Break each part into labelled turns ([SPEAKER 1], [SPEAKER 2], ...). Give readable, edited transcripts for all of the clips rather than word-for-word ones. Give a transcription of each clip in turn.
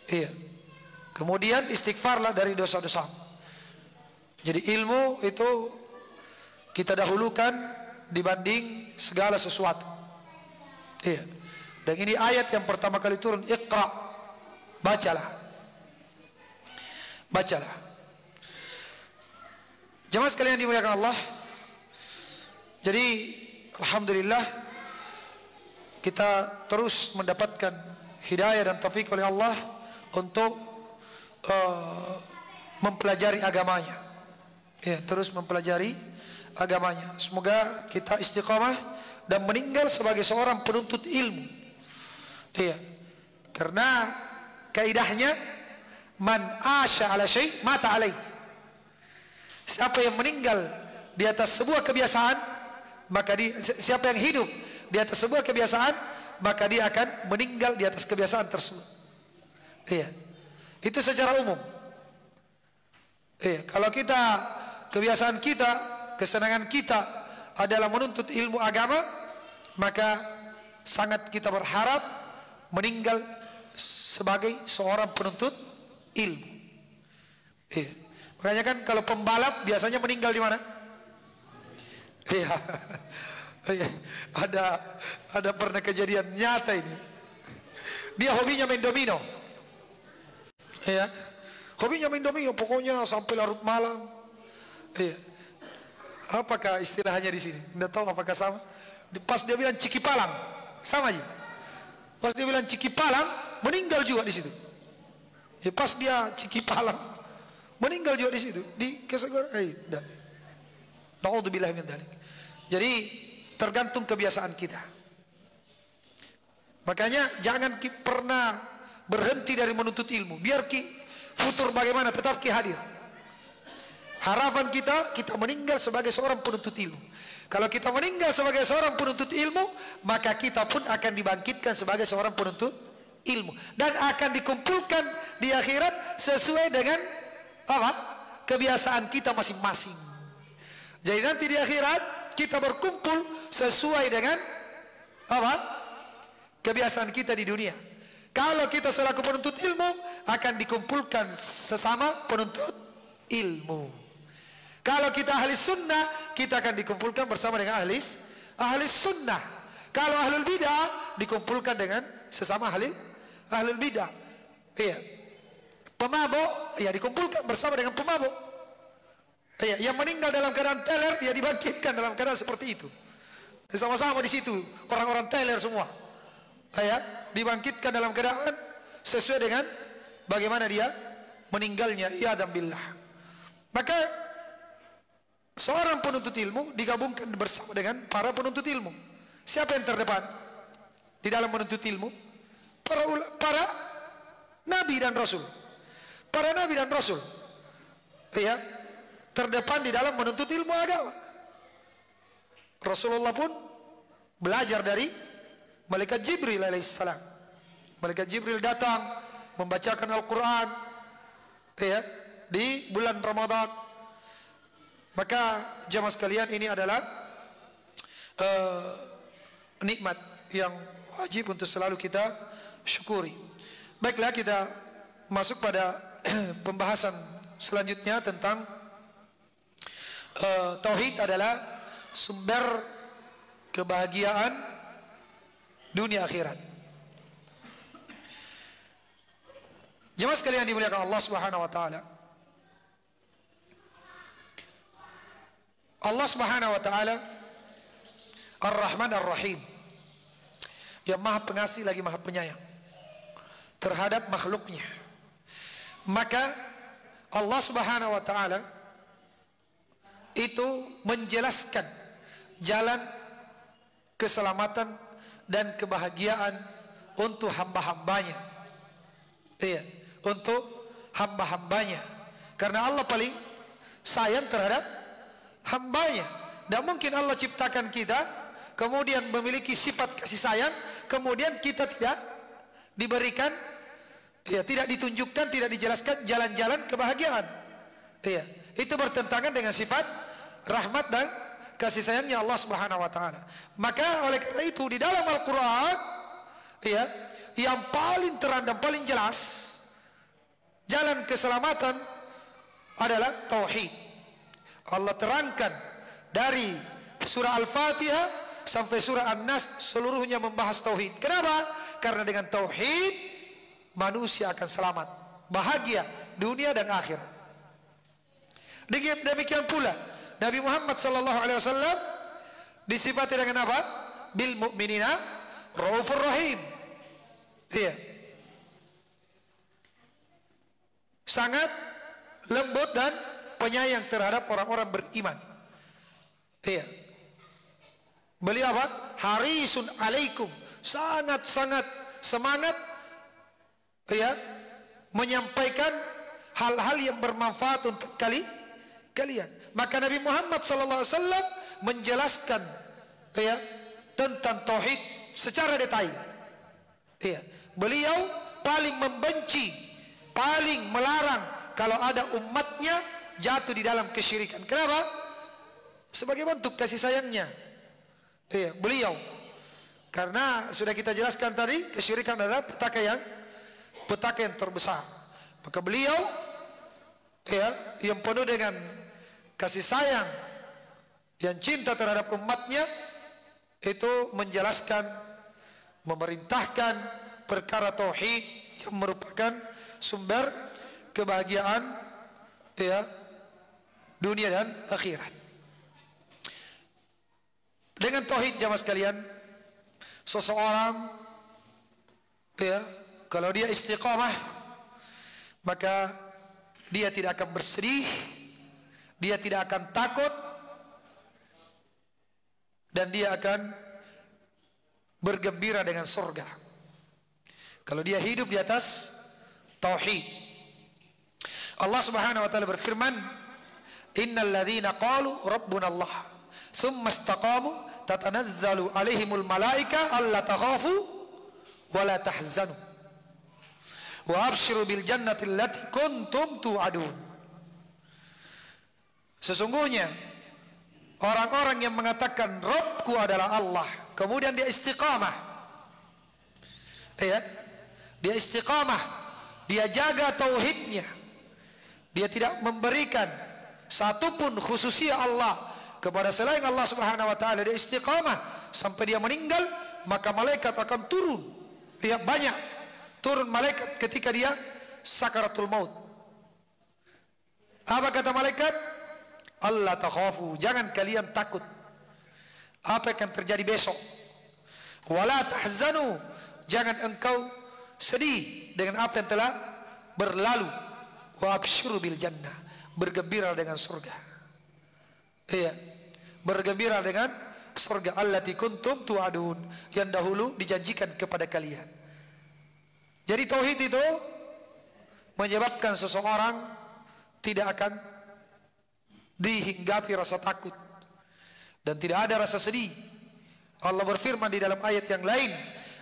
[SPEAKER 1] Iya. Kemudian istighfarlah dari dosa-dosa. Jadi ilmu itu kita dahulukan dibanding segala sesuatu. Iya. Dan ini ayat yang pertama kali turun, Iqra, bacalah. Bacalah. Jemaah sekalian dimuliakan Allah. Jadi alhamdulillah kita terus mendapatkan hidayah dan taufik oleh Allah untuk mempelajari agamanya. Ya, terus mempelajari agamanya. Semoga kita istiqamah dan meninggal sebagai seorang penuntut ilmu. Iya. Karena kaidahnya man asya ala syai' mata alaih. Siapa yang meninggal di atas sebuah kebiasaan, maka siapa yang hidup di atas sebuah kebiasaan, maka dia akan meninggal di atas kebiasaan tersebut. Iya. Itu secara umum. Iya, kalau kita kebiasaan kita, kesenangan kita adalah menuntut ilmu agama, maka sangat kita berharap meninggal sebagai seorang penuntut ilmu. Iya. Makanya kan kalau pembalap biasanya meninggal di mana? Iya. Iya. Ada pernah kejadian nyata ini. Dia hobinya main domino. Iya. Hobinya main domino, pokoknya sampai larut malam. Iya. Apakah istilahnya di sini? Tidak tahu apakah sama. Pas dia bilang Cikipalang, sama aja. Pas dia bilang Cikipalang, meninggal juga di situ. Ya, pas dia Cikipalang, meninggal juga di situ. Di Kesegor, dah. Na'udzubillah min dzalik. Jadi tergantung kebiasaan kita. Makanya jangan pernah berhenti dari menuntut ilmu. Biar futur bagaimana tetap hadir. Harapan kita meninggal sebagai seorang penuntut ilmu. Kalau kita meninggal sebagai seorang penuntut ilmu, maka kita pun akan dibangkitkan sebagai seorang penuntut ilmu dan akan dikumpulkan di akhirat sesuai dengan apa? Kebiasaan kita masing-masing. Jadi nanti di akhirat kita berkumpul sesuai dengan apa? Kebiasaan kita di dunia. Kalau kita selaku penuntut ilmu akan dikumpulkan sesama penuntut ilmu. Kalau kita ahli sunnah, kita akan dikumpulkan bersama dengan ahli sunnah. Kalau ahlul bidah, dikumpulkan dengan sesama ahlul bidah. Iya. Pemabuk, ya dikumpulkan bersama dengan pemabuk. Iya. Yang meninggal dalam keadaan teler, ya dibangkitkan dalam keadaan seperti itu. Sama-sama di situ, orang-orang teler semua. Iya. Dibangkitkan dalam keadaan sesuai dengan bagaimana dia meninggalnya. Iyadam billah. Maka seorang penuntut ilmu digabungkan bersama dengan para penuntut ilmu. Siapa yang terdepan di dalam menuntut ilmu? Para nabi dan rasul. Para nabi dan rasul, ya, terdepan di dalam menuntut ilmu agama. Rasulullah pun belajar dari malaikat Jibril alaihissalam. Malaikat Jibril datang membacakan Al-Quran, ya, di bulan Ramadan. Maka jamaah sekalian, ini adalah nikmat yang wajib untuk selalu kita syukuri. Baiklah, kita masuk pada pembahasan selanjutnya tentang tauhid adalah sumber kebahagiaan dunia akhirat. Jemaah sekalian dimuliakan Allah Subhanahu wa taala. Allah Subhanahu wa taala Ar-Rahman Ar-Rahim, yang Maha Pengasih lagi Maha Penyayang terhadap makhluknya. Maka Allah Subhanahu wa taala itu menjelaskan jalan keselamatan dan kebahagiaan untuk hamba-hambanya. Iya, untuk hamba-hambanya. Karena Allah paling sayang terhadap hambanya. Tidak mungkin Allah ciptakan kita, kemudian memiliki sifat kasih sayang, kemudian kita tidak diberikan, ya, tidak ditunjukkan, tidak dijelaskan jalan-jalan kebahagiaan. Ya, itu bertentangan dengan sifat rahmat dan kasih sayangnya Allah Subhanahu wa taala. Maka oleh karena itu di dalam Al-Quran, ya, yang paling terang dan paling jelas jalan keselamatan adalah tauhid. Allah terangkan dari surah Al-Fatihah sampai surah An-Nas seluruhnya membahas tauhid. Kenapa? Karena dengan tauhid manusia akan selamat, bahagia dunia dan akhirat. Demikian pula Nabi Muhammad sallallahu alaihi wasallam disifati dengan apa? Bil mu'minina raufur rahim. Iya. Sangat lembut dan penyayang terhadap orang-orang beriman. Iya. Beliau apa? Harisun alaikum, sangat-sangat semangat ya menyampaikan hal-hal yang bermanfaat untuk kalian. Maka Nabi Muhammad sallallahu alaihi wasallam menjelaskan ya tentang tauhid secara detail. Ya, beliau paling membenci, paling melarang kalau ada umatnya jatuh di dalam kesyirikan. Kenapa? Sebagai bentuk kasih sayangnya. Ya, beliau karena sudah kita jelaskan tadi kesyirikan adalah petaka yang terbesar. Maka beliau ya yang penuh dengan kasih sayang, yang cinta terhadap umatnya, itu menjelaskan, memerintahkan perkara tauhid yang merupakan sumber kebahagiaan ya dunia dan akhirat. Dengan tauhid jamaah sekalian, seseorang ya kalau dia istiqamah, maka dia tidak akan bersedih, dia tidak akan takut, dan dia akan bergembira dengan surga. Kalau dia hidup di atas tauhid. Allah Subhanahu wa taala berfirman, "Innal ladzina qalu rabbuna Allah, tsumma istaqamu tatanazzalu alaihimul malaika alla takhafu wa la tahzanu wa abshiru bil jannati allati kuntum tu'adun." Sesungguhnya orang-orang yang mengatakan Rabbku adalah Allah, kemudian dia istiqamah, ya, dia istiqamah, dia jaga tauhidnya, dia tidak memberikan satupun khususia Allah kepada selain Allah Subhanahu wa taala, dia istiqamah sampai dia meninggal, maka malaikat akan turun, ya, banyak turun malaikat ketika dia sakaratul maut. Apa kata malaikat? Allah takhafu, jangan kalian takut apa yang akan terjadi besok. Wala tahzanu, jangan engkau sedih dengan apa yang telah berlalu. Wa abshiru bil jannah, bergembira dengan surga. Iya, bergembira dengan surga allati kuntum tu'adun, yang dahulu dijanjikan kepada kalian. Jadi tauhid itu menyebabkan seseorang tidak akan dihinggapi rasa takut dan tidak ada rasa sedih. Allah berfirman di dalam ayat yang lain,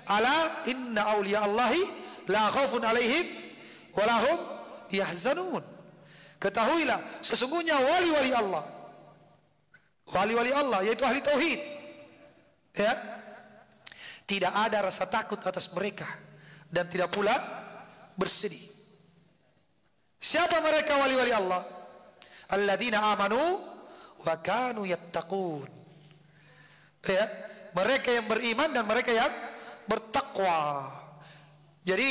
[SPEAKER 1] "Ala inna awliya Allahi la khaufun alaihim wa lahum yahzanun." Ketahuilah sesungguhnya wali-wali Allah, wali-wali Allah yaitu ahli tauhid, ya, tidak ada rasa takut atas mereka dan tidak pula bersedih. Siapa mereka wali-wali Allah? Alladzina amanu wa kanu yattaqun. Ya, mereka yang beriman dan mereka yang bertakwa. Jadi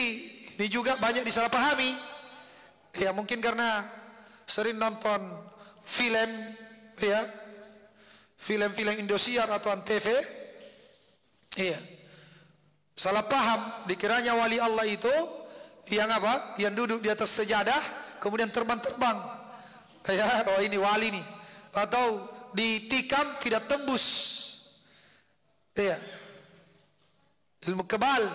[SPEAKER 1] ini juga banyak disalahpahami. Ya, mungkin karena sering nonton film, ya, film-film Indosiar atau Antv. Iya. Salah paham, dikiranya wali Allah itu yang apa? Yang duduk di atas sejadah kemudian terbang-terbang. Ya, oh ini wali nih. Atau ditikam tidak tembus. Iya. Ilmu kebal.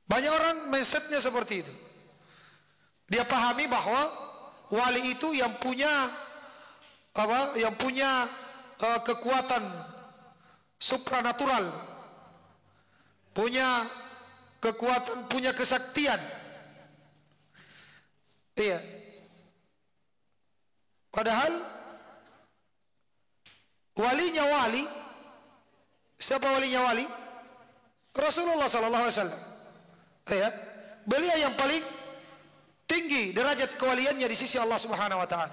[SPEAKER 1] Banyak orang mindsetnya seperti itu. Dia pahami bahwa wali itu yang punya apa? Yang punya kekuatan supranatural, punya kekuatan, punya kesaktian. Iya. Padahal walinya wali, siapa walinya wali? Rasulullah sallallahu alaihi wasallam. Ya, beliau yang paling tinggi derajat kewaliannya di sisi Allah Subhanahu wa taala.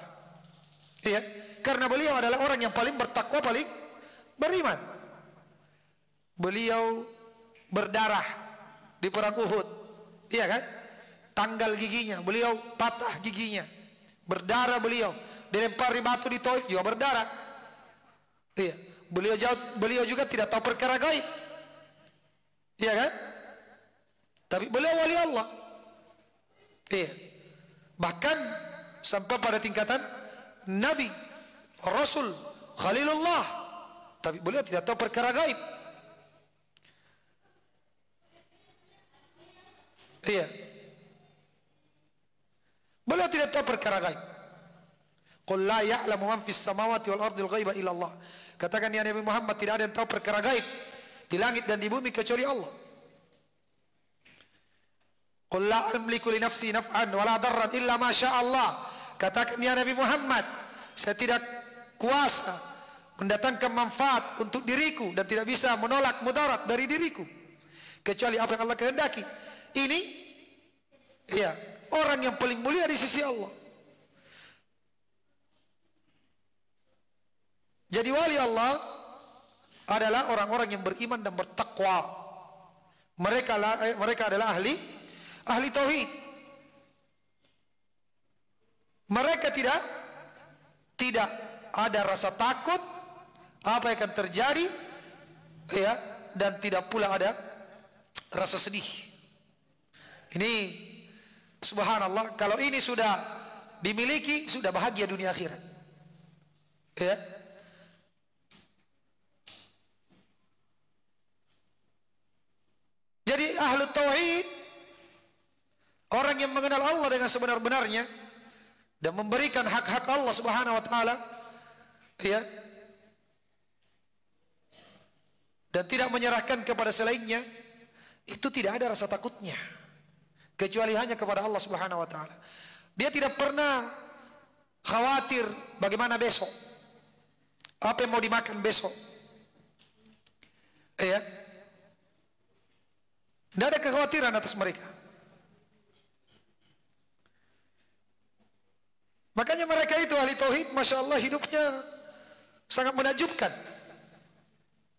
[SPEAKER 1] Ya, karena beliau adalah orang yang paling bertakwa, paling beriman. Beliau berdarah di perang Uhud. Iya kan? Tanggal giginya, beliau patah giginya. Berdarah beliau, dilempari batu di Taif juga berdarah. Iya, beliau juga tidak tahu perkara gaib. Iya kan? Tapi beliau wali Allah. Iya. Bahkan sampai pada tingkatan Nabi, Rasul, Khalilullah. Tapi beliau tidak tahu perkara gaib. Iya. Beliau tidak tahu perkara gaib. Qul la ya'lamu man fis samawati wal ardil ghaiba illa Allah. Katakan ya Nabi Muhammad, tidak ada yang tahu perkara gaib di langit dan di bumi kecuali Allah. Qul la amliku li nafsi naf'an wa la darran illa ma syaa Allah. Katakan ya Nabi Muhammad, saya tidak kuasa mendatangkan manfaat untuk diriku dan tidak bisa menolak mudarat dari diriku kecuali apa yang Allah kehendaki. Ini ya, orang yang paling mulia di sisi Allah. Jadi wali Allah adalah orang-orang yang beriman dan bertakwa. Mereka adalah ahli tauhid. Mereka tidak ada rasa takut apa yang akan terjadi, ya, dan tidak pula ada rasa sedih. Ini subhanallah, kalau ini sudah dimiliki, sudah bahagia dunia akhirat. Ya. Jadi ahlu tauhid, orang yang mengenal Allah dengan sebenar-benarnya dan memberikan hak-hak Allah Subhanahu wa taala, ya, dan tidak menyerahkan kepada selainnya, itu tidak ada rasa takutnya kecuali hanya kepada Allah Subhanahu wa taala. Dia tidak pernah khawatir bagaimana besok, apa yang mau dimakan besok, ya. Tidak ada kekhawatiran atas mereka. Makanya mereka itu ahli tauhid, masya Allah, hidupnya sangat menakjubkan.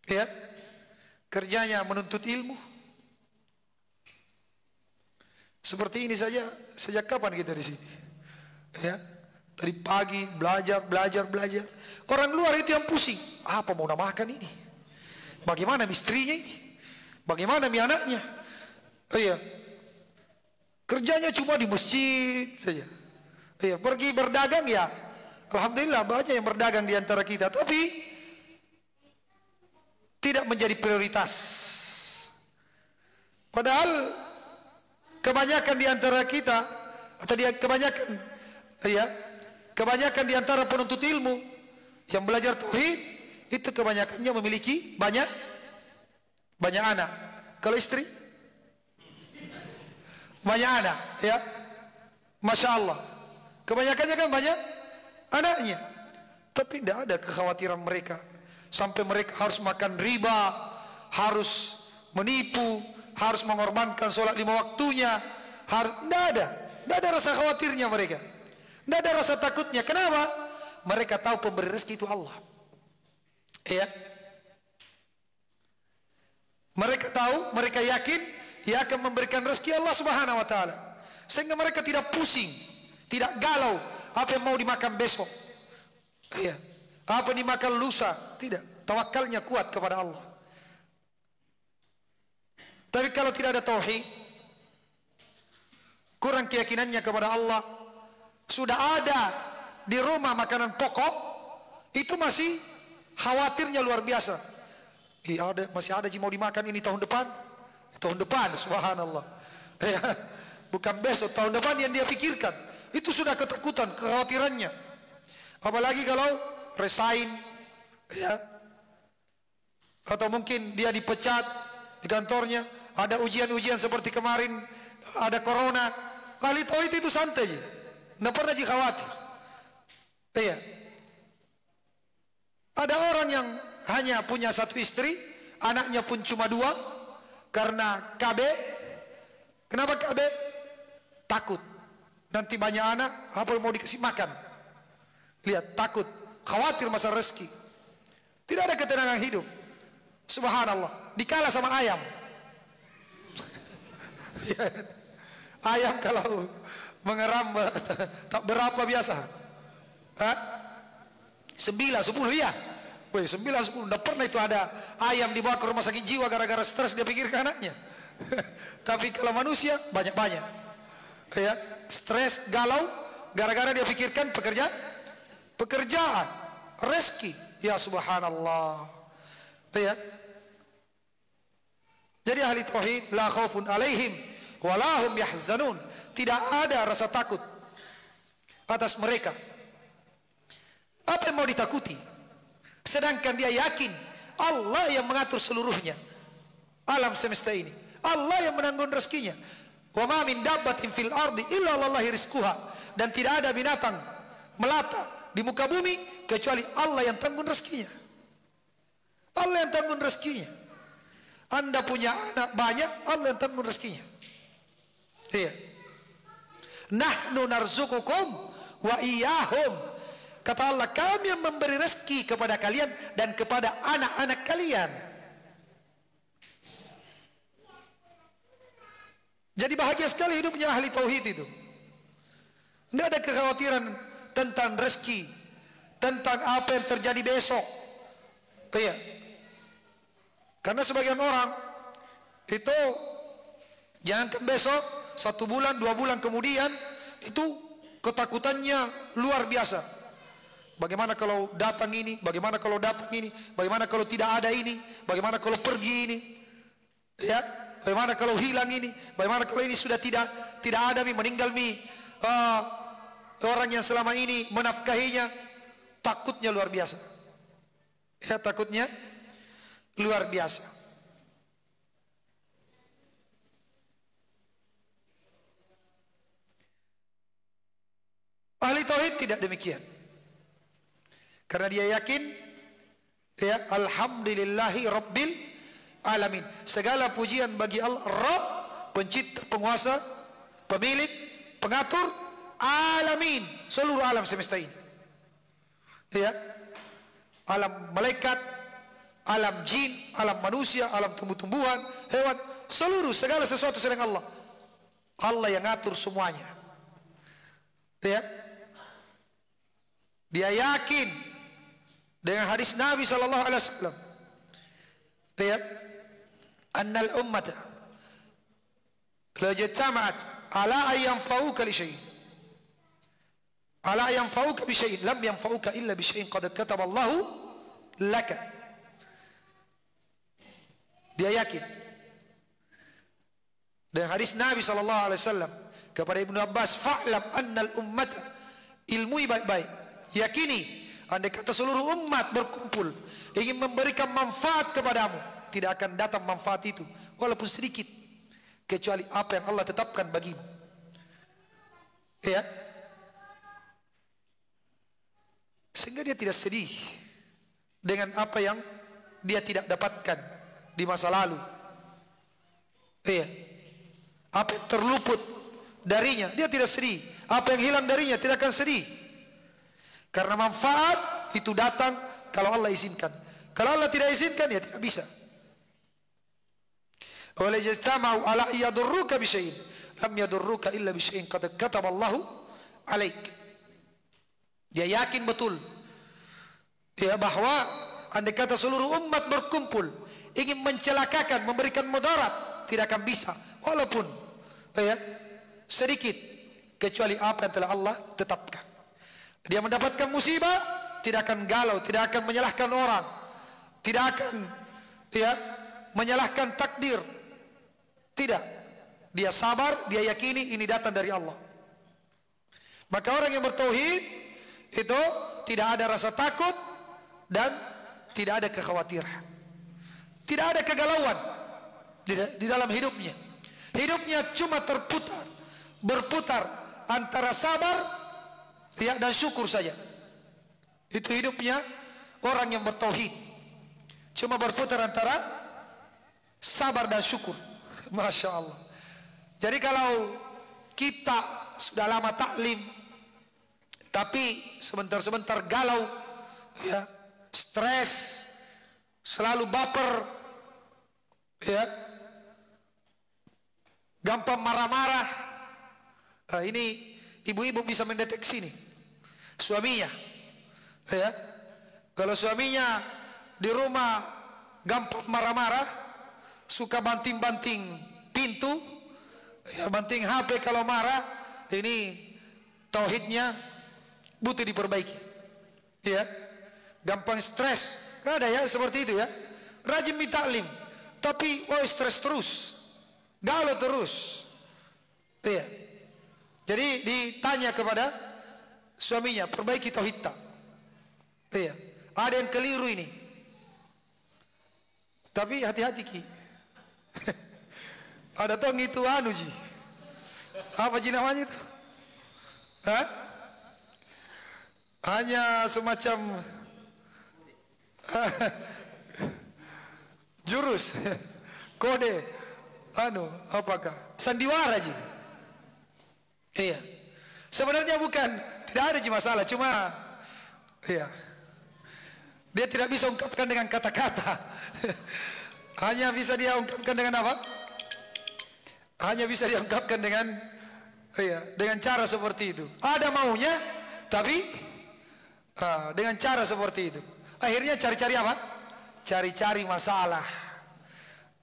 [SPEAKER 1] Ya, kerjanya menuntut ilmu. Seperti ini saja. Sejak kapan kita di sini? Ya, tadi pagi belajar. Orang luar itu yang pusing. Apa mau namakan ini? Bagaimana istrinya ini? Bagaimana anaknya? Iya, kerjanya cuma di masjid saja. Iya, pergi berdagang ya, alhamdulillah banyak yang berdagang di antara kita, tapi tidak menjadi prioritas. Padahal kebanyakan di antara kita, atau kebanyakan di antara penuntut ilmu yang belajar tauhid itu kebanyakannya memiliki banyak anak. Kalau istri banyak anak, ya, masya Allah. Kebanyakannya kan banyak anaknya, tapi tidak ada kekhawatiran mereka sampai mereka harus makan riba, harus menipu, harus mengorbankan sholat 5 waktunya. Tidak ada rasa khawatirnya mereka, tidak ada rasa takutnya. Kenapa? Mereka tahu pemberi rezeki itu Allah. Ya, mereka tahu, mereka yakin Dia akan memberikan rezeki Allah Subhanahu wa taala. Sehingga mereka tidak pusing, tidak galau apa yang mau dimakan besok. Iya, apa yang dimakan lusa, tidak. Tawakalnya kuat kepada Allah. Tapi kalau tidak ada tauhid, kurang keyakinannya kepada Allah, sudah ada di rumah makanan pokok, itu masih khawatirnya luar biasa. Masih ada mau dimakan ini tahun depan. Tahun depan, subhanallah, ya, bukan besok, tahun depan yang dia pikirkan. Itu sudah ketakutan, kekhawatirannya. Apalagi kalau resign, ya, atau mungkin dia dipecat di kantornya, ada ujian-ujian seperti kemarin, ada corona. Ahli tauhid itu santai, tidak pernah khawatir. Iya. Ada orang yang hanya punya 1 istri, anaknya pun cuma 2. Karena KB, Kenapa KB? Takut. Nanti banyak anak, apa yang mau dikasih makan? Lihat, takut. Khawatir masalah rezeki. Tidak ada ketenangan hidup. Subhanallah. Dikalah sama ayam. Ayam kalau mengeram tak berapa biasa. Hah? 9, 10 ya. Woi, 9, 10. Udah pernah itu ada ayam dibawa ke rumah sakit jiwa gara-gara stres dia pikir ke anaknya. Tapi kalau manusia banyak-banyak. Ya, stres, galau gara-gara dia pikirkan pekerjaan, rezeki. Ya subhanallah. Ya. Jadi ahli tauhid la khaufun alaihim wa la hum yahzanun. Tidak ada rasa takut atas mereka. Apa yang mau ditakuti? Sedangkan dia yakin Allah yang mengatur seluruhnya alam semesta ini. Allah yang menanggung rezekinya. Wa ma min dabbatin fil ardi illa lillahi rizquha. Dan tidak ada binatang melata di muka bumi kecuali Allah yang tanggung rezekinya. Allah yang tanggung rezekinya. Anda punya anak banyak, Allah yang tanggung rezekinya. Iya. Nahnu narzuqukum wa iyyahum. Kata Allah, kami yang memberi rezeki kepada kalian dan kepada anak-anak kalian. Jadi bahagia sekali hidupnya ahli tauhid itu. Tidak ada kekhawatiran tentang rezeki, tentang apa yang terjadi besok. Iya. Karena sebagian orang itu jangankan besok, 1 bulan, 2 bulan kemudian itu ketakutannya luar biasa. Bagaimana kalau datang ini, bagaimana kalau datang ini, bagaimana kalau tidak ada ini, bagaimana kalau pergi ini, ya, bagaimana kalau hilang ini, bagaimana kalau ini sudah tidak ada meninggal orang yang selama ini menafkahinya. Takutnya luar biasa. Ya, takutnya luar biasa. Ahli tauhid tidak demikian. Karena dia yakin, ya, alhamdulillahi rabbil alamin. Segala pujian bagi Allah, Rabb, pencipta, penguasa, pemilik, pengatur alamin, seluruh alam semesta ini. Ya. Alam malaikat, alam jin, alam manusia, alam tumbuh-tumbuhan, hewan, seluruh segala sesuatu selain Allah. Allah yang ngatur semuanya. Ya. Dia yakin dengan hadis Nabi sallallahu alaihi wasallam, ya, annal ummata la jama'at ala an yanfa'uka li syai'in, ala an yanfa'uka bi syai'in lam yanfa'uka illa bi syai'in qad kataba Allahu laka. Dia yakin dengan hadis Nabi sallallahu alaihi wasallam kepada Ibnu Abbas, fa'lam annal ummata, ilmui baik-baik, yakini andai kata seluruh umat berkumpul ingin memberikan manfaat kepadamu, tidak akan datang manfaat itu walaupun sedikit kecuali apa yang Allah tetapkan bagimu. Ya. Sehingga dia tidak sedih dengan apa yang dia tidak dapatkan di masa lalu. Ya. Apa yang terluput darinya dia tidak sedih. Apa yang hilang darinya tidak akan sedih. Karena manfaat itu datang kalau Allah izinkan. Kalau Allah tidak izinkan, ya tidak bisa. Wala yajtama'u ala yadurruka bi syai'in lam yadurruka illa bi syai'in qad kataba Allahu 'alaik. Dia yakin betul, ya, bahwa andai kata seluruh umat berkumpul ingin mencelakakan, memberikan mudarat, tidak akan bisa walaupun, ya, sedikit kecuali apa yang telah Allah tetapkan. Dia mendapatkan musibah, tidak akan galau, tidak akan menyalahkan orang, tidak akan, ya, menyalahkan takdir. Tidak. Dia sabar, dia yakini ini datang dari Allah. Maka orang yang bertauhid itu tidak ada rasa takut dan tidak ada kekhawatiran. Tidak ada kegalauan di dalam hidupnya. Hidupnya cuma berputar antara sabar, ya, dan syukur saja. Itu hidupnya orang yang bertauhid. Cuma berputar antara sabar dan syukur. Masya Allah. Jadi kalau kita sudah lama taklim, tapi sebentar-sebentar galau, ya, stres, selalu baper, ya, gampang marah-marah. Nah, ini ibu-ibu bisa mendeteksi nih suaminya, ya. Kalau suaminya di rumah gampang marah-marah, suka banting-banting pintu, ya, banting HP kalau marah, ini tauhidnya butuh diperbaiki, ya. Gampang stres, kan ada ya seperti itu ya, rajin taklim, tapi stres terus, galau terus, iya. Jadi ditanya kepada suaminya, perbaiki tauhid tak, iya. Ada yang keliru ini, tapi hati-hati Ki. Ada tong itu anu Ji, apa Ji namanya itu? Hah? Hanya semacam jurus, kode, anu, apakah? Sandiwara Ji. Iya. Sebenarnya bukan, tidak ada Ji masalah, cuma, iya, dia tidak bisa ungkapkan dengan kata-kata. Hanya bisa dia ungkapkan dengan apa? Hanya bisa dia ungkapkan dengan, iya, dengan cara seperti itu. Ada maunya, tapi dengan cara seperti itu. Akhirnya cari-cari apa? Cari-cari masalah.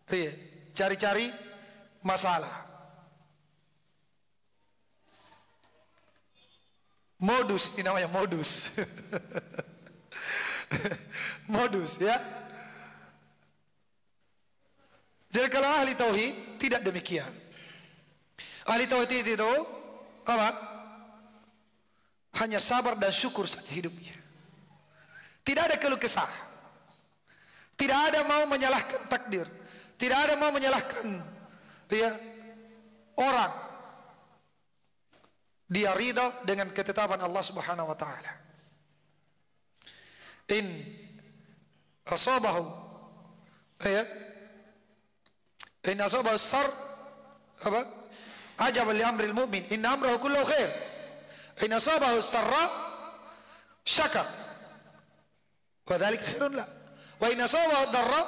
[SPEAKER 1] Iya, cari-cari masalah. Modus, ini namanya modus. Modus, ya. Jadi kalau ahli tauhid tidak demikian. Ahli tauhid itu apa? Hanya sabar dan syukur saja hidupnya. Tidak ada keluh kesah. Tidak ada mau menyalahkan takdir. Tidak ada mau menyalahkan, ya, orang. Dia ridha dengan ketetapan Allah Subhanahu wa taala. In asabahu, ya, in asabahu sar, apa? Ajab li amril mu'min, inna amrahu kulluhu khair. In asabahu sarra syakar, wa dzalika khairun la. Wa in asabahu darra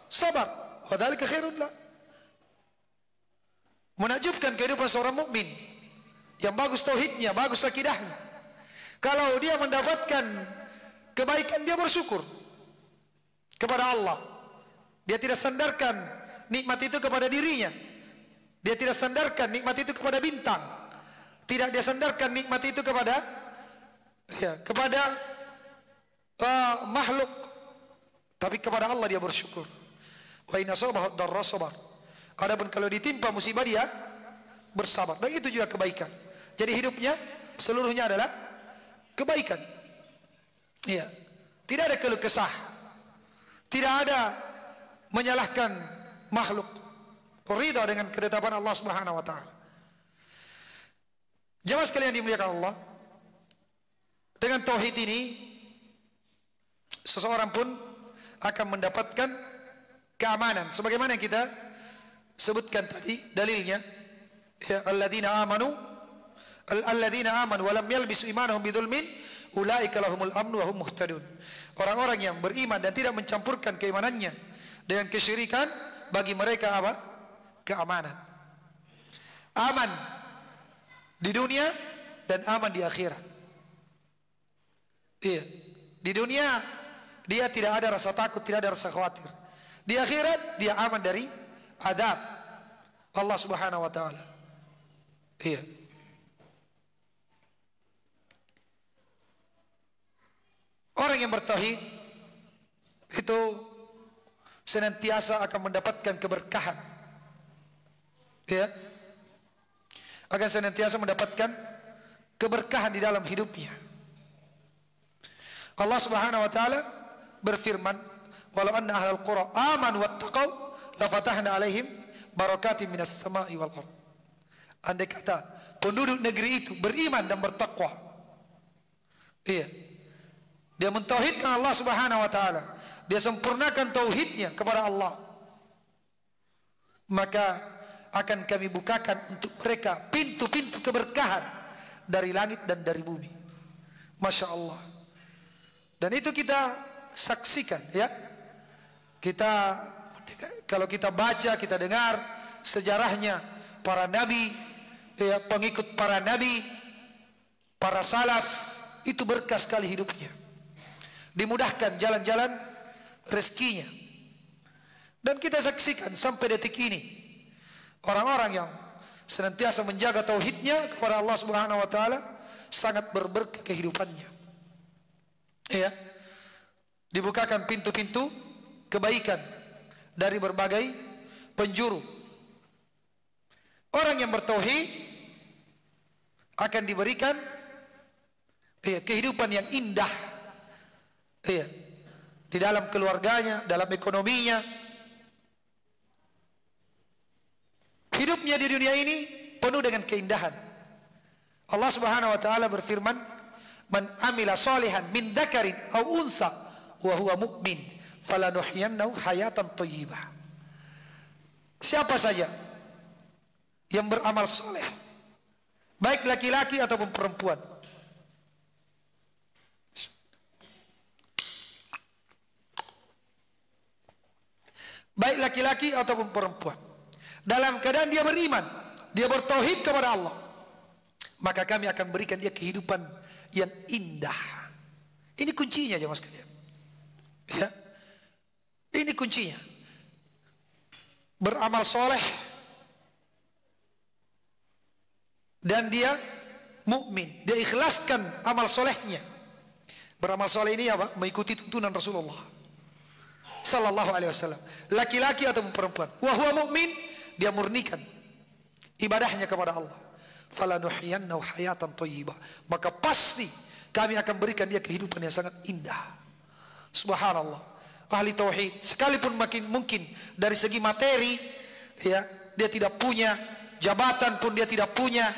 [SPEAKER 1] sabar, wa dzalika khairun la. Menakjubkan kehidupan seorang mukmin yang bagus tauhidnya, bagus akidahnya. Kalau dia mendapatkan kebaikan, dia bersyukur kepada Allah. Dia tidak sandarkan nikmat itu kepada dirinya. Dia tidak sandarkan nikmat itu kepada bintang. Tidak dia sandarkan nikmat itu kepada, ya, kepada makhluk, tapi kepada Allah dia bersyukur. Wa inna sabahu darra sabar. Adapun kalau ditimpa musibah dia bersabar. Dan itu juga kebaikan. Jadi hidupnya seluruhnya adalah kebaikan. Iya. Tidak ada keluh kesah. Tidak ada menyalahkan makhluk. Ridha dengan ketetapan Allah Subhanahu wa taala. Jemaah sekalian dimuliakan Allah, dengan tauhid ini seseorang pun akan mendapatkan keamanan sebagaimana yang kita sebutkan tadi dalilnya, ya, alladzina amanu wa lam yalbisu imanahum bidzulmin ulaika lahumul amnu wa hum muhtadun. Orang-orang yang beriman dan tidak mencampurkan keimanannya dengan kesyirikan, bagi mereka apa? Keamanan. Aman di dunia dan aman di akhirat. Iya. Di dunia dia tidak ada rasa takut, tidak ada rasa khawatir. Di akhirat dia aman dari adab Allah Subhanahu wa taala. Iya. Orang yang bertauhid itu senantiasa akan mendapatkan keberkahan. Ya. Akan senantiasa mendapatkan keberkahan di dalam hidupnya. Allah Subhanahu wa taala berfirman, "Walau anna ahlal qura amanu wattaqau lafatahna 'alaihim barakatim minas sama'i wal ardh." Andai kata penduduk negeri itu beriman dan bertakwa, iya, dia mentauhidkan Allah Subhanahu wa taala, dia sempurnakan tauhidnya kepada Allah, maka akan kami bukakan untuk mereka pintu-pintu keberkahan dari langit dan dari bumi. Masya Allah. Dan itu kita saksikan, ya. Kita kalau kita baca, kita dengar sejarahnya para nabi, ya, pengikut para nabi, para salaf, itu berkah sekali hidupnya. Dimudahkan jalan-jalan rezekinya. Dan kita saksikan sampai detik ini orang-orang yang senantiasa menjaga tauhidnya kepada Allah Subhanahu wa taala sangat berberkah kehidupannya. Ya. Dibukakan pintu-pintu kebaikan dari berbagai penjuru. Orang yang bertauhid akan diberikan kehidupan yang indah, di dalam keluarganya, dalam ekonominya. Hidupnya di dunia ini penuh dengan keindahan. Allah Subhanahu wa taala berfirman, "Man amila shalihan min dzakarin aw unsa wa huwa mu'min, falanuhyiyannahu hayatan thayyibah." Siapa saja yang beramal soleh, baik laki-laki ataupun perempuan, baik laki-laki ataupun perempuan, dalam keadaan dia beriman, dia bertauhid kepada Allah, maka kami akan berikan dia kehidupan yang indah. Ini kuncinya, jemaah sekalian. Ya, ini kuncinya. Beramal soleh dan dia mukmin, dia ikhlaskan amal solehnya. Beramal soleh ini apa? Mengikuti tuntunan Rasulullah Sallallahu Alaihi Wasallam. Laki-laki atau perempuan, wa huwa mukmin, dia murnikan ibadahnya kepada Allah. Falanuhyiyannahu hayatan thayyibah, maka pasti kami akan berikan dia kehidupan yang sangat indah. Subhanallah. Ahli tauhid sekalipun mungkin dari segi materi, ya, dia tidak punya jabatan pun dia tidak punya,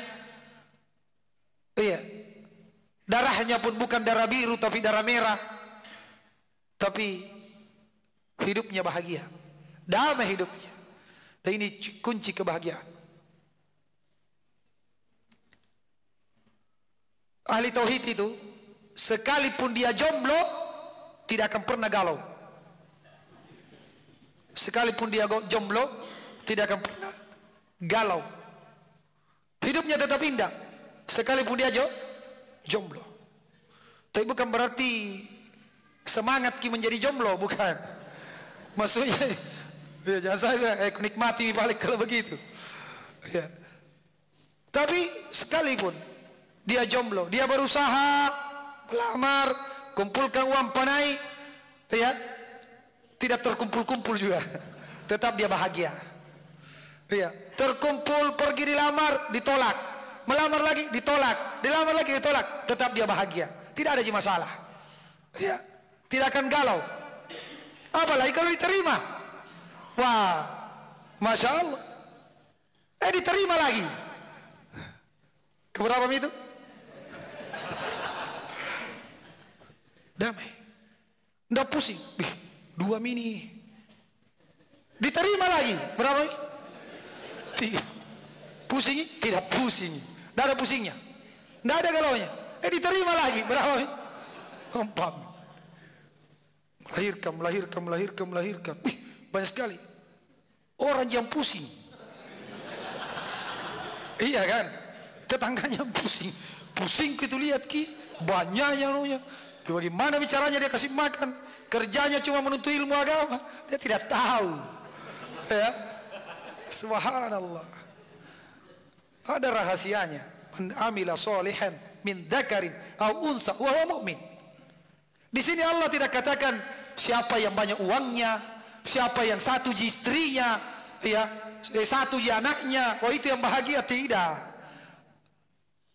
[SPEAKER 1] darahnya pun bukan darah biru tapi darah merah, tapi hidupnya bahagia, damai hidupnya. Dan ini kunci kebahagiaan. Ahli tauhid itu sekalipun dia jomblo tidak akan pernah galau. Sekalipun dia jomblo tidak akan pernah galau. Hidupnya tetap indah sekalipun dia jomblo. Tapi bukan berarti semangat menjadi jomblo, bukan. Maksudnya ya, jangan saya nikmati balik kalau begitu, ya. Tapi sekalipun dia jomblo, dia berusaha melamar, kumpulkan uang panai, ya, tidak terkumpul-kumpul juga, tetap dia bahagia. Ya, terkumpul, pergi dilamar, ditolak, melamar lagi, ditolak, dilamar lagi, ditolak, tetap dia bahagia, tidak ada masalah. Ya, tidak akan galau. Apalagi kalau diterima, wah, masya Allah, diterima lagi. Keberapa itu? Damai, nggak pusing. 2 mini, diterima lagi. Berapa? 3. Pusing? Tidak pusing, nggak ada pusingnya, nggak ada galaunya. Diterima lagi. Berapa? 4. Melahirkan. Banyak sekali orang yang pusing. Iya kan? Tetangganya pusing itu, lihat banyaknya anunya. Bagaimana bicaranya dia kasih makan? Kerjanya cuma menuntut ilmu agama, dia tidak tahu. Ya, subhanallah. Ada rahasianya. Man amila sholihan min dzakarin aw unsa wa huwa mu'min. Di sini Allah tidak katakan siapa yang banyak uangnya, siapa yang satu istrinya, ya, satu anaknya, oh itu yang bahagia. Tidak.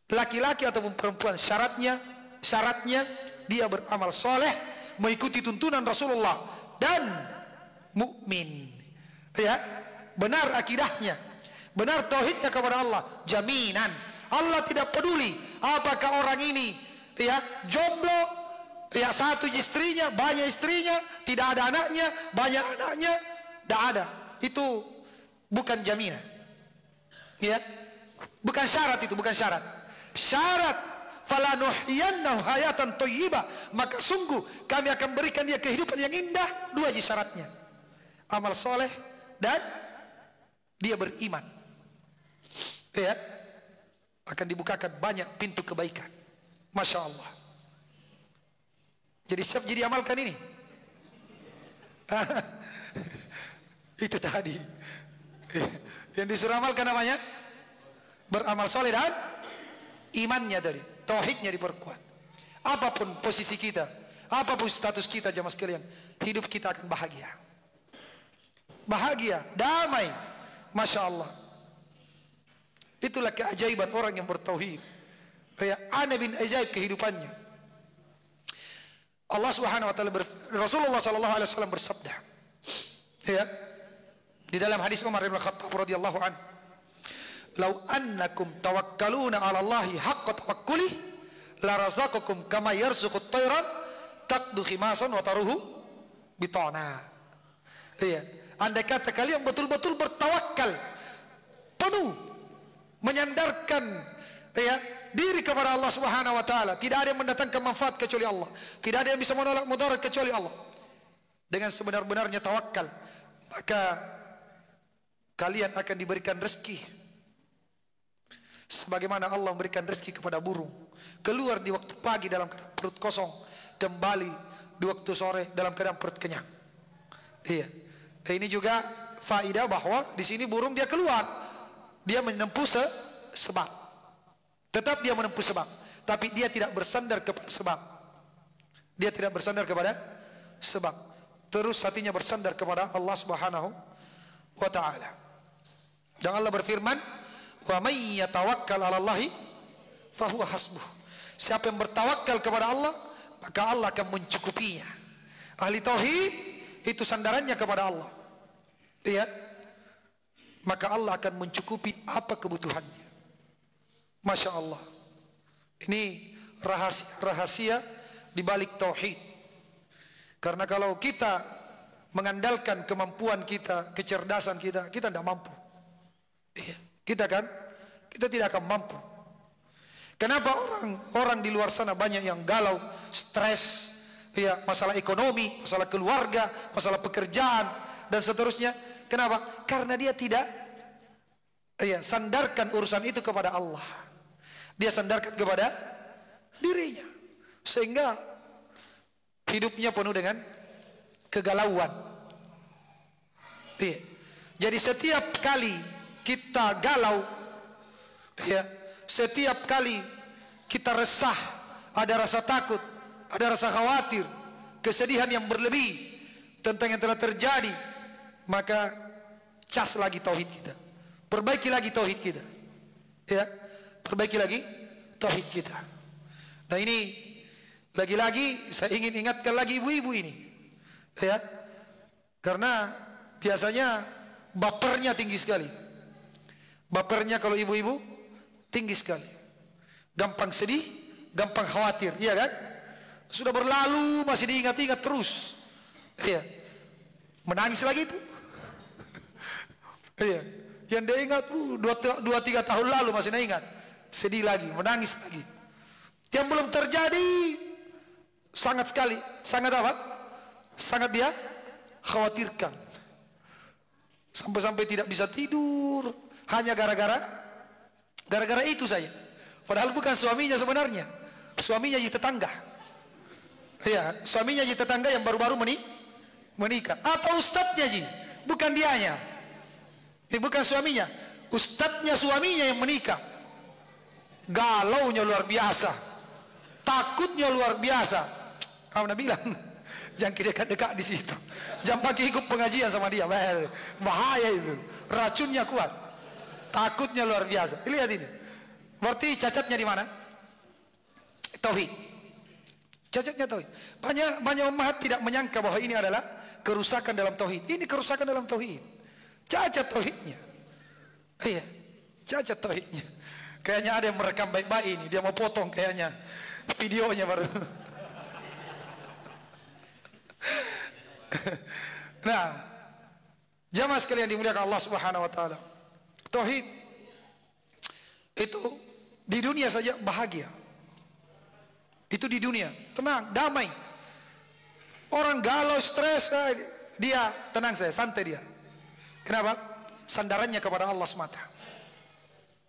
[SPEAKER 1] Laki-laki ataupun perempuan, syaratnya dia beramal soleh, mengikuti tuntunan Rasulullah, dan mukmin, ya, benar akidahnya, benar tauhidnya kepada Allah. Jaminan Allah tidak peduli apakah orang ini, ya, jomblo, ya, satu istrinya, banyak istrinya, tidak ada anaknya, banyak anaknya, tidak ada. Itu bukan jaminan. Ya. Bukan syarat itu, bukan syarat. Syarat falanuhyiyannahu hayatan thayyibah, maka sungguh kami akan berikan dia kehidupan yang indah. Dua aja syaratnya. Amal soleh dan dia beriman. Ya. Akan dibukakan banyak pintu kebaikan. Masya Allah. Jadi siap jadi amalkan ini. Itu tadi. Yang disuruh amalkan namanya beramal soleh dan imannya tadi, tauhidnya diperkuat. Apapun posisi kita, apapun status kita jamaah sekalian, hidup kita akan bahagia. Bahagia, damai. Masya Allah. Itulah keajaiban orang yang bertauhid. Kayak aneh bin ajaib kehidupannya. Allah Subhanahu wa taala, Rasulullah sallallahu alaihi wasallam bersabda, ya, di dalam hadis Umar bin Khattab radhiyallahu anhu, "Lau annakum tawakkaluna 'ala Allahi haqqa tawakkuli la razaqakum kama yarzuqut tayran taqdu khimasan wa taruhu bitana." Iya, andai kata kalian betul-betul bertawakal penuh, menyandarkan ya diri kepada Allah Subhanahu wa taala, tidak ada yang mendatangkan manfaat kecuali Allah, tidak ada yang bisa menolak mudarat kecuali Allah. Dengan sebenar-benarnya tawakal, maka kalian akan diberikan rezeki sebagaimana Allah memberikan rezeki kepada burung, keluar di waktu pagi dalam keadaan perut kosong, kembali di waktu sore dalam keadaan perut kenyang. Iya. Ini juga faedah bahwa di sini burung dia keluar, dia menempuh sebab, tetap dia menempuh sebab, tapi dia tidak bersandar kepada sebab. Dia tidak bersandar kepada sebab, terus hatinya bersandar kepada Allah Subhanahu wa taala. Dan Allah berfirman, "Wa may yatawakkal 'ala Allahi fahuwa hasbuh." Siapa yang bertawakal kepada Allah, maka Allah akan mencukupinya. Ahli tauhid itu sandarannya kepada Allah. Iya. Maka Allah akan mencukupi apa kebutuhannya. Masya Allah. Ini rahasia di balik tauhid. Karena kalau kita mengandalkan kemampuan kita, kecerdasan kita, kita tidak mampu. Iya. Kita tidak akan mampu. Kenapa orang di luar sana banyak yang galau, stres, ya, masalah ekonomi, masalah keluarga, masalah pekerjaan dan seterusnya? Kenapa? Karena dia tidak sandarkan urusan itu kepada Allah. Dia sandarkan kepada dirinya, sehingga hidupnya penuh dengan kegalauan. Iya. Jadi setiap kali kita galau, ya, setiap kali kita resah, ada rasa takut, ada rasa khawatir, kesedihan yang berlebih tentang yang telah terjadi, maka cas lagi tauhid kita, perbaiki lagi tauhid kita, ya, perbaiki lagi tauhid kita. Nah ini lagi-lagi saya ingin ingatkan lagi ibu-ibu ini, ya, karena biasanya bapernya tinggi sekali. Bapernya kalau ibu-ibu tinggi sekali, gampang sedih, gampang khawatir, iya kan? Sudah berlalu masih diingat-ingat terus, iya, menangis lagi itu. Iya, yang dia ingat 2-3 tahun lalu masih ingat, sedih lagi, menangis lagi. Yang belum terjadi sangat sekali, sangat apa? Sangat dia khawatirkan. Sampai-sampai tidak bisa tidur hanya gara-gara itu saja. Padahal bukan suaminya sebenarnya, suaminya jadi tetangga. Iya, suaminya jadi tetangga yang baru-baru menikah, atau ustadznya ji, bukan dianya. Ini bukan suaminya, ustadznya suaminya yang menikah. Galaunya luar biasa, takutnya luar biasa. Kamu nak bilang jangan dekat-dekat di situ, jangan pakai ikut pengajian sama dia, bahaya itu, racunnya kuat, takutnya luar biasa. Lihat ini, berarti cacatnya di mana? Tauhid. Cacatnya tauhid. Banyak umat tidak menyangka bahwa ini adalah kerusakan dalam tauhid. Ini kerusakan dalam tauhid. Cacat tauhidnya. Iya, cacat tauhidnya. Kayaknya ada yang merekam baik-baik ini, dia mau potong kayaknya videonya baru. Nah, jamaah sekalian dimuliakan Allah Subhanahu wa taala. Tauhid itu di dunia saja bahagia. Itu di dunia, tenang, damai. Orang galau, stres, dia tenang saya, santai dia. Kenapa? Sandarannya kepada Allah semata.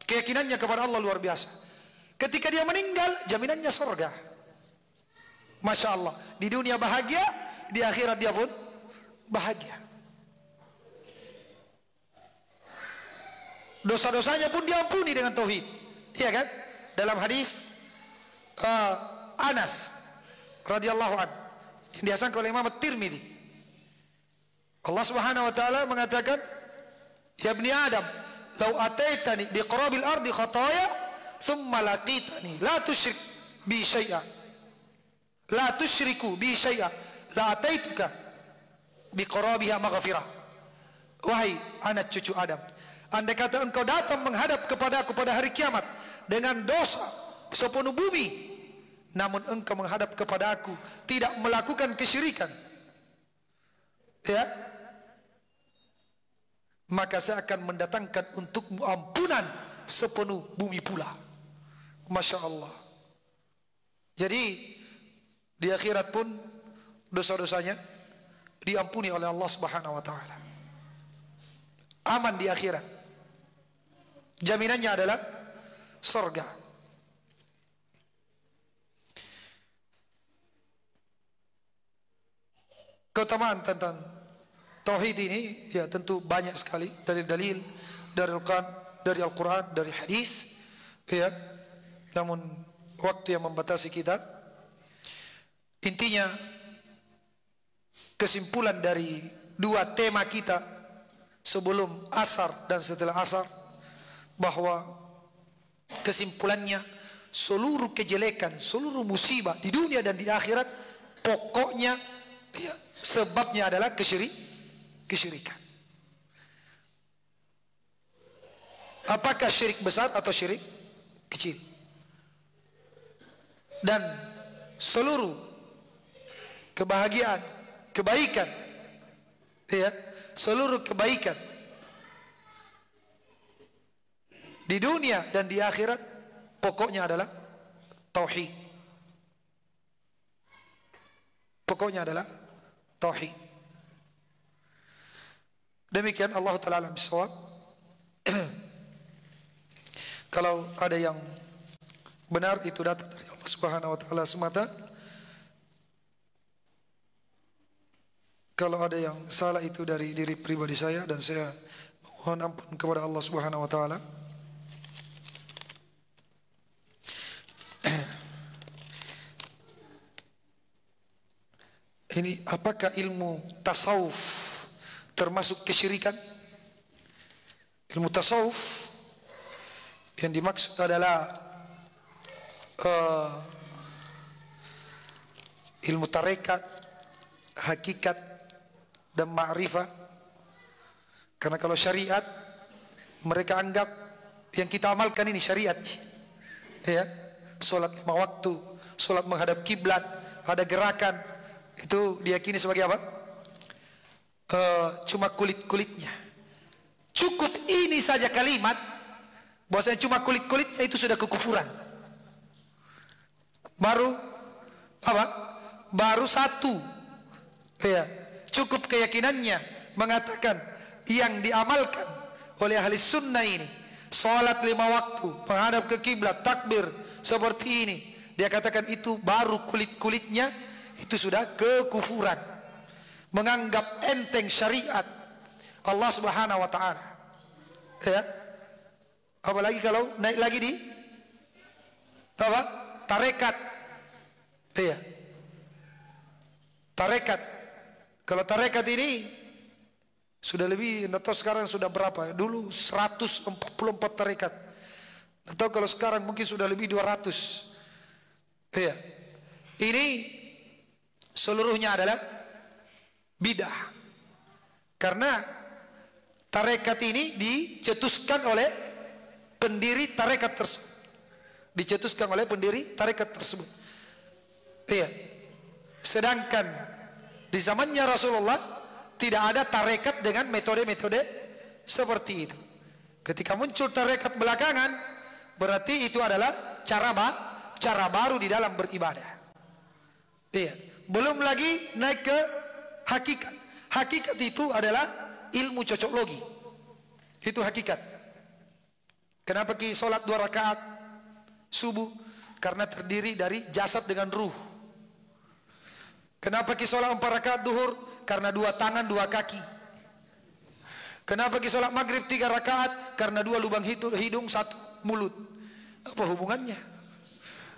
[SPEAKER 1] Keyakinannya kepada Allah luar biasa. Ketika dia meninggal, jaminannya surga. Masya Allah. Di dunia bahagia, di akhirat dia pun bahagia. Dosa-dosanya pun diampuni dengan tauhid. Iya kan? Dalam hadis Anas radhiyallahu an yang dihasankan oleh Imam At-Tirmidzi, Allah Subhanahu wa taala mengatakan, "Ya ibni Adam, law ataitani biqarabil ardi khataya, thumma laqitani, la tusyrik bi syai'a. La tusyriku bi syai'a, la ataituka biqarabiha maghfirah." Wahai anak cucu Adam, andai kata engkau datang menghadap kepadaku pada hari kiamat dengan dosa sepenuh bumi, namun engkau menghadap kepada aku tidak melakukan kesyirikan, ya, maka saya akan mendatangkan untukmu ampunan sepenuh bumi pula. Masya Allah. Jadi di akhirat pun dosa-dosanya diampuni oleh Allah Subhanahu wa taala. Aman di akhirat. Jaminannya adalah surga. Keutamaan tentang tauhid ini ya tentu banyak sekali, dalil-dalil dari Al-Quran, dari hadis, ya. Namun waktu yang membatasi kita. Intinya kesimpulan dari dua tema kita sebelum asar dan setelah asar, bahwa kesimpulannya seluruh kejelekan, seluruh musibah di dunia dan di akhirat pokoknya ya, sebabnya adalah kesyirikan. Apakah syirik besar atau syirik kecil? Dan seluruh kebahagiaan, kebaikan, ya, seluruh kebaikan di dunia dan di akhirat pokoknya adalah tauhid. Pokoknya adalah tauhid. Demikian Allah Ta'ala alam bisawab. Kalau ada yang benar itu datang dari Allah Subhanahu wa taala semata. Kalau ada yang salah itu dari diri pribadi saya, dan saya mohon ampun kepada Allah Subhanahu wa taala. Ini apakah ilmu tasawuf termasuk kesyirikan? Ilmu tasawuf yang dimaksud adalah ilmu tarekat, hakikat dan ma'rifah. Karena kalau syariat mereka anggap yang kita amalkan ini syariat, ya, solat 5 waktu, solat menghadap kiblat, ada gerakan, itu diyakini sebagai apa? Cuma kulit-kulitnya. Cukup ini saja kalimat bahwasanya cuma kulit-kulitnya itu sudah kekufuran. Baru apa? Baru satu. Ya, cukup keyakinannya mengatakan yang diamalkan oleh ahli sunnah ini, salat 5 waktu, menghadap ke kiblat, takbir seperti ini, dia katakan itu baru kulit-kulitnya, itu sudah kekufuran. Menganggap enteng syariat Allah Subhanahu wa taala. Ya. Apalagi kalau naik lagi di apa? Tarekat. Iya. Tarekat. Kalau tarekat ini sudah lebih, enggak tahu sekarang sudah berapa. Dulu 144 tarekat. Enggak tahu kalau sekarang mungkin sudah lebih 200. Iya. Ini seluruhnya adalah bidah. Karena tarekat ini dicetuskan oleh pendiri tarekat tersebut. Dicetuskan oleh pendiri tarekat tersebut. Iya. Sedangkan di zamannya Rasulullah tidak ada tarekat dengan metode-metode seperti itu. Ketika muncul tarekat belakangan, Berarti itu adalah cara baru di dalam beribadah. Iya. Belum lagi naik ke hakikat. Hakikat itu adalah ilmu cocok logi. Itu hakikat. Kenapa ki sholat 2 rakaat subuh? Karena terdiri dari jasad dengan ruh. Kenapa ki sholat 4 rakaat duhur? Karena 2 tangan 2 kaki. Kenapa ki sholat maghrib 3 rakaat? Karena 2 lubang hidung 1 mulut. Apa hubungannya?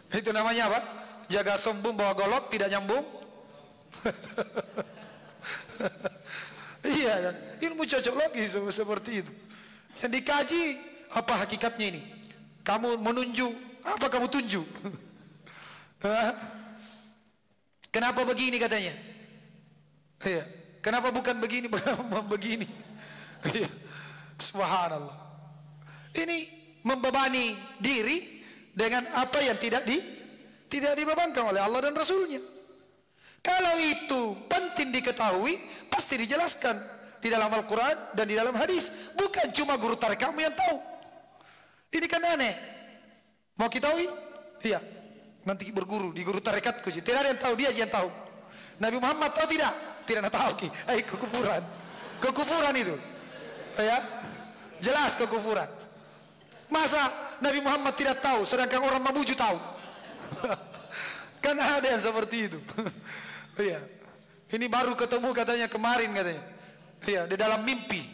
[SPEAKER 1] Itu namanya apa? Jaga sombong bawa golok tidak nyambung. Iya kan? Ilmu cocok logi seperti itu. Yang dikaji apa hakikatnya ini? Kamu menunjuk, apa kamu tunjuk? Kenapa begini katanya? Iya. Kenapa bukan begini? Begini. Iya. Subhanallah. Ini membebani diri dengan apa yang tidak dibebankan oleh Allah dan Rasulnya. Kalau itu penting diketahui, pasti dijelaskan di dalam Al-Quran dan di dalam hadis. Bukan cuma guru tarik kamu yang tahu. Ini kan aneh. Mau kita tahu? Iya. Nanti berguru di guru tarikatku. Tidak ada yang tahu, dia aja yang tahu. Nabi Muhammad tahu tidak? Tidak ada tahu. Kekufuran. Kekufuran itu. Ya. Jelas kekufuran. Masa Nabi Muhammad tidak tahu, sedangkan orang Mabuju tahu? Kan ada yang seperti itu. Iya. Ini baru ketemu katanya kemarin katanya. Iya, di dalam mimpi.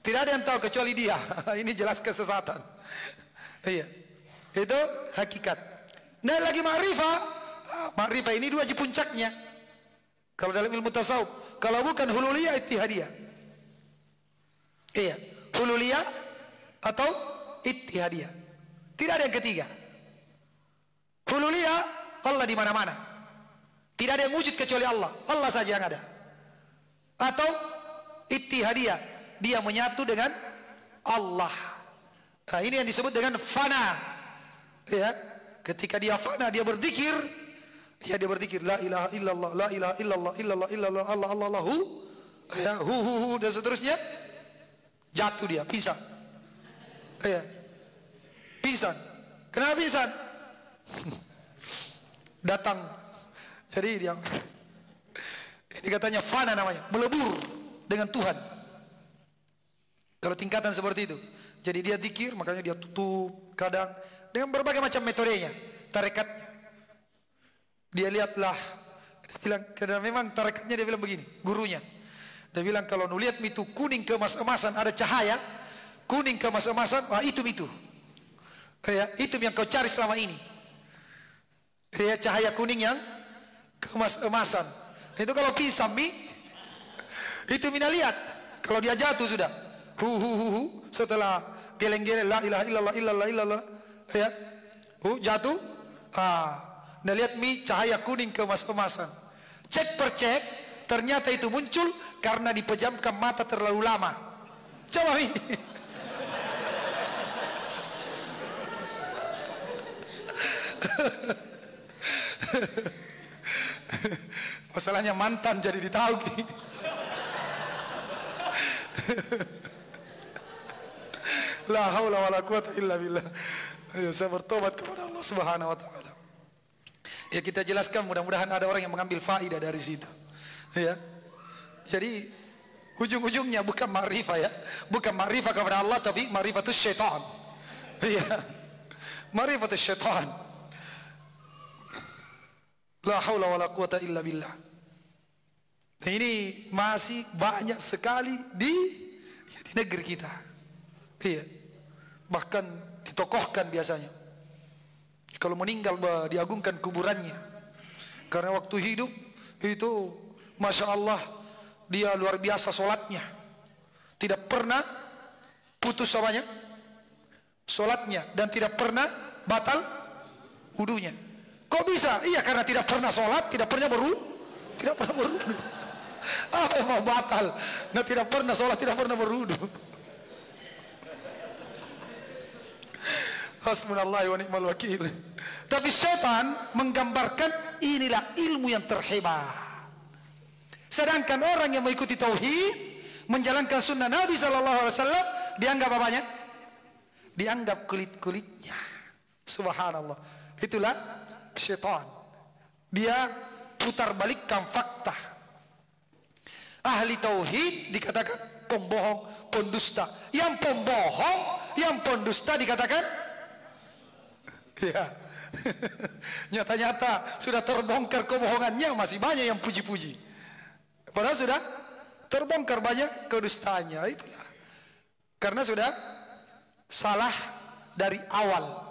[SPEAKER 1] Tidak ada yang tahu kecuali dia. Ini jelas kesesatan. Iya. Itu hakikat. Nah lagi ma'rifah. Ma'rifah ini 2 puncaknya. Kalau dalam ilmu tasawuf, kalau bukan hululiyah ittihadiyah. Iya, hululiyah atau ittihadiyah. Tidak ada yang ketiga. Hululiyah, Allah di mana-mana. Tidak ada yang wujud kecuali Allah. Allah saja yang ada. Atau ittihadiyah, dia menyatu dengan Allah. Nah, ini yang disebut dengan fana. Ya, ketika dia fana, dia berzikir. Ya, dia berzikir la ilaha illallah, la ilaha illallah, illallah illallah, Allah Allah Allahu. Ya, hu dan seterusnya. Jatuh dia, pingsan. Ya. Pingsan. Kenapa pingsan? Datang. Jadi dia ini katanya fana namanya, melebur dengan Tuhan. Kalau tingkatan seperti itu. Jadi dia zikir, makanya dia tutup kadang dengan berbagai macam metodenya, tarekatnya. Dia lihatlah, dia bilang, karena memang tarekatnya dia bilang begini, gurunya. Dia bilang kalau nu lihat itu kuning kemas-emasan ada cahaya, kuning kemas-emasan, wah itu. Ya, itu yang kau cari selama ini. Ya, cahaya kuning yang kemas-emasan. Itu kalau pisang mi, itu mina lihat. Kalau dia jatuh sudah, setelah geleng-geleng la ilaha illallah illallah illallah, ya, jatuh. Nah lihat mi cahaya kuning kemas-emasan. Cek per cek, ternyata itu muncul karena dipejamkan mata terlalu lama. Coba mi. Masalahnya mantan jadi ditaugi. La haula wala quwata illa billah. Saya bertobat kepada Allah Subhanahu wa taala. Ya kita jelaskan, mudah-mudahan ada orang yang mengambil faidah dari situ. Ya. Jadi ujung-ujungnya bukan ma'rifah ya. Bukan ma'rifah kepada Allah tapi ma'rifatus syaitan. Ya. Ma'rifatus syaitan. La haula wala quwata illa billah. Dan ini masih banyak sekali di negeri kita. Iya. Bahkan ditokohkan biasanya. Kalau meninggal diagungkan kuburannya. Karena waktu hidup itu Masya Allah dia luar biasa sholatnya. Tidak pernah putus apanya? Sholatnya. Dan tidak pernah batal wudunya. Kok bisa? Iya karena tidak pernah sholat, tidak pernah berwudu. Tidak pernah berwudu. Apa yang mau batal? Nah tidak pernah sholat, tidak pernah berwudu. Hasbunallah wa ni'mal wakil. Tapi setan menggambarkan inilah ilmu yang terhebat. Sedangkan orang yang mengikuti tauhid, menjalankan sunnah Nabi SAW, dianggap apanya? dianggap kulit-kulitnya. Subhanallah. Itulah syaitan. Dia putar balikkan fakta. Ahli tauhid dikatakan pembohong, pendusta. Yang pembohong, yang pendusta dikatakan ya. Nyata-nyata sudah terbongkar kebohongannya, masih banyak yang puji-puji. Padahal sudah terbongkar banyak kedustaannya. Itulah. Karena sudah salah dari awal.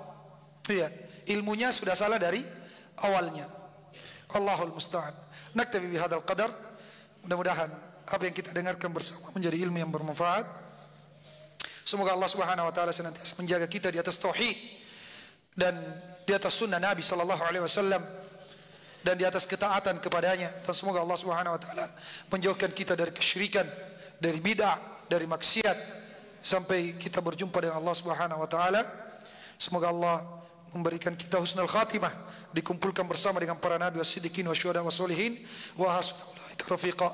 [SPEAKER 1] Iya, ilmunya sudah salah dari awalnya. Allahul musta'an. Naktabi bihadzal qadar. Mudah-mudahan apa yang kita dengarkan bersama menjadi ilmu yang bermanfaat. Semoga Allah Subhanahu wa taala senantiasa menjaga kita di atas tauhid dan di atas sunnah Nabi sallallahu alaihi wasallam dan di atas ketaatan kepadanya. Dan semoga Allah Subhanahu wa taala menjauhkan kita dari kesyirikan, dari bid'ah, dari maksiat sampai kita berjumpa dengan Allah Subhanahu wa taala. Semoga Allah memberikan kita husnul khatimah, dikumpulkan bersama dengan para nabi was-siddiqin wasyuhada was-solihin wa hasuna ulaika rafiqa.